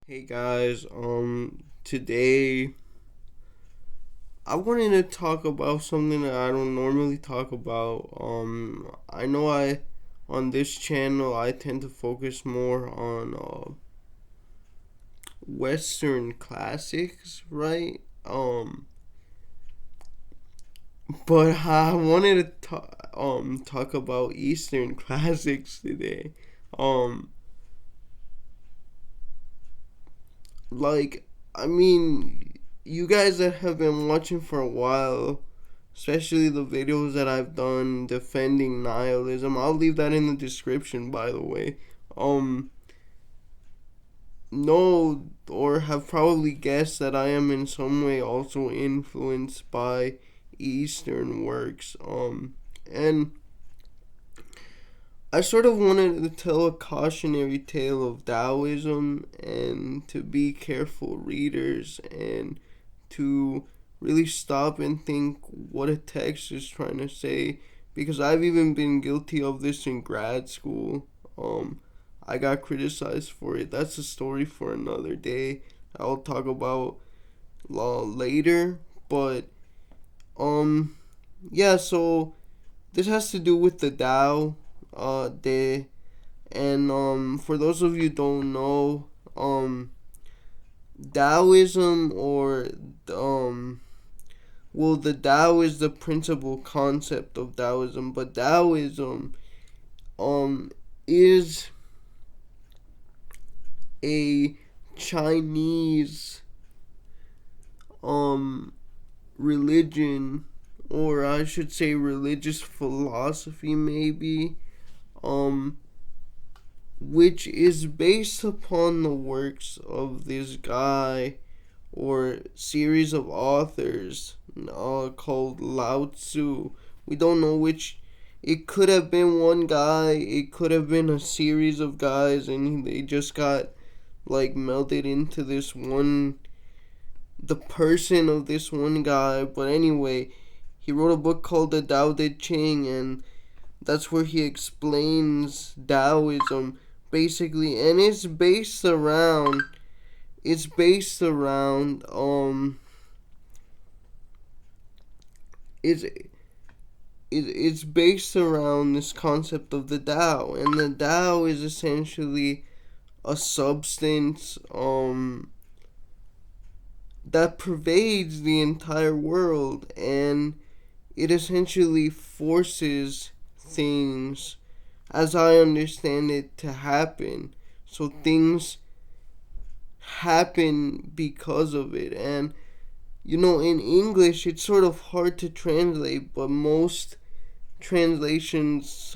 Hey guys, today I wanted to talk about something that I don't normally talk about. I know on this channel I tend to focus more on Western classics, right? But I wanted to talk about Eastern classics today. Um, like I mean, you guys that have been watching for a while, especially the videos that I've done defending nihilism, I'll leave that in the description, by the way. Um, know or have probably guessed that I am in some way also influenced by Eastern works. And I sort of wanted to tell a cautionary tale of Taoism and to be careful readers and to really stop and think what a text is trying to say, because I've even been guilty of this in grad school. I got criticized for it. That's a story for another day. I'll talk about law later, but um yeah, so this has to do with the Tao de, and for those of you who don't know, Taoism or um well, the Tao is the principal concept of Taoism, but Taoism um is a Chinese um religion, or I should say religious philosophy maybe, um which is based upon the works of this guy or series of authors called Lao Tzu. We don't know which. It could have been one guy, it could have been a series of guys, and they just got like melded into this one, the person of this one guy. But anyway, he wrote a book called the Tao Te Ching, and that's where he explains Taoism basically, and it's based around it's it's based around this concept of the Tao, and the Tao is essentially a substance that pervades the entire world, and it essentially forces things, as I understand it, to happen. So things happen because of it. And in English it's sort of hard to translate, but most translations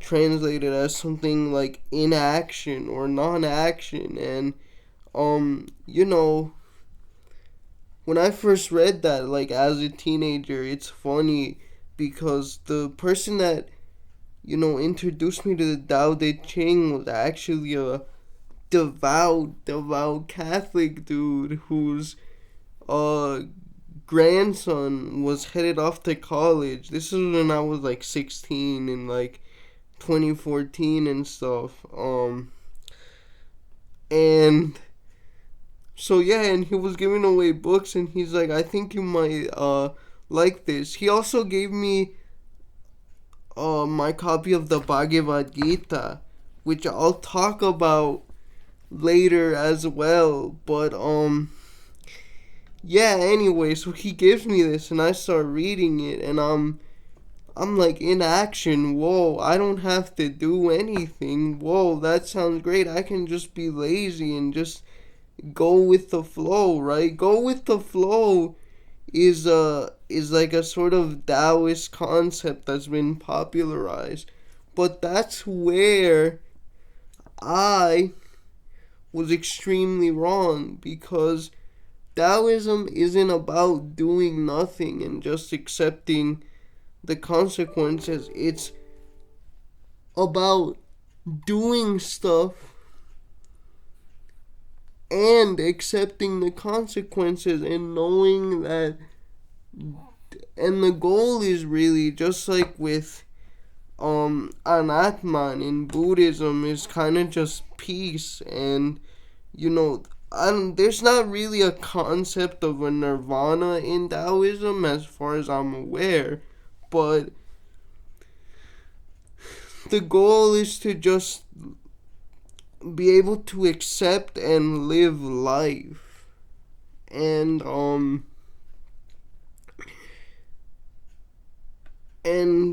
translate it as something like inaction or non-action. And when I first read that, like as a teenager, it's funny because the person that introduced me to the Tao Te Ching was actually a devout Catholic dude whose uh grandson was headed off to college. This is when I was like 16 in like 2014 and stuff. And so yeah, and he was giving away books, and he's like, I think you might like this. He also gave me my copy of the Bhagavad Gita, which I'll talk about later as well. But yeah, anyway, so he gives me this and I start reading it, and I'm like, in action. Whoa, I don't have to do anything. Whoa, that sounds great. I can just be lazy and just go with the flow, right? Go with the flow is like a sort of Taoist concept that's been popularized. But that's where I was extremely wrong, because Taoism isn't about doing nothing and just accepting the consequences. It's about doing stuff and accepting the consequences and knowing that. And the goal is really just like with anatman in Buddhism, is kind of just peace and you know, there's not really a concept of a nirvana in Taoism as far as I'm aware, but the goal is to just be able to accept and live life, and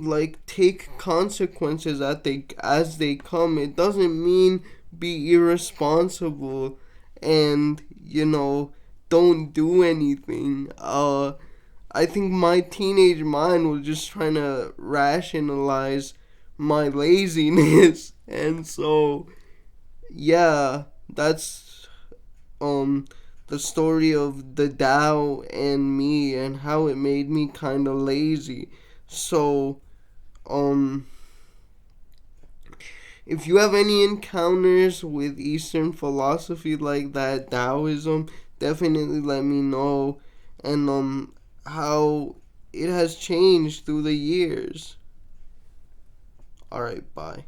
like take consequences as they come. It doesn't mean be irresponsible and don't do anything. I think my teenage mind was just trying to rationalize my laziness, and so yeah, that's um the story of the Dao and me and how it made me kind of lazy. So, um, if you have any encounters with Eastern philosophy like that, Taoism, definitely let me know, and how it has changed through the years. All right, bye.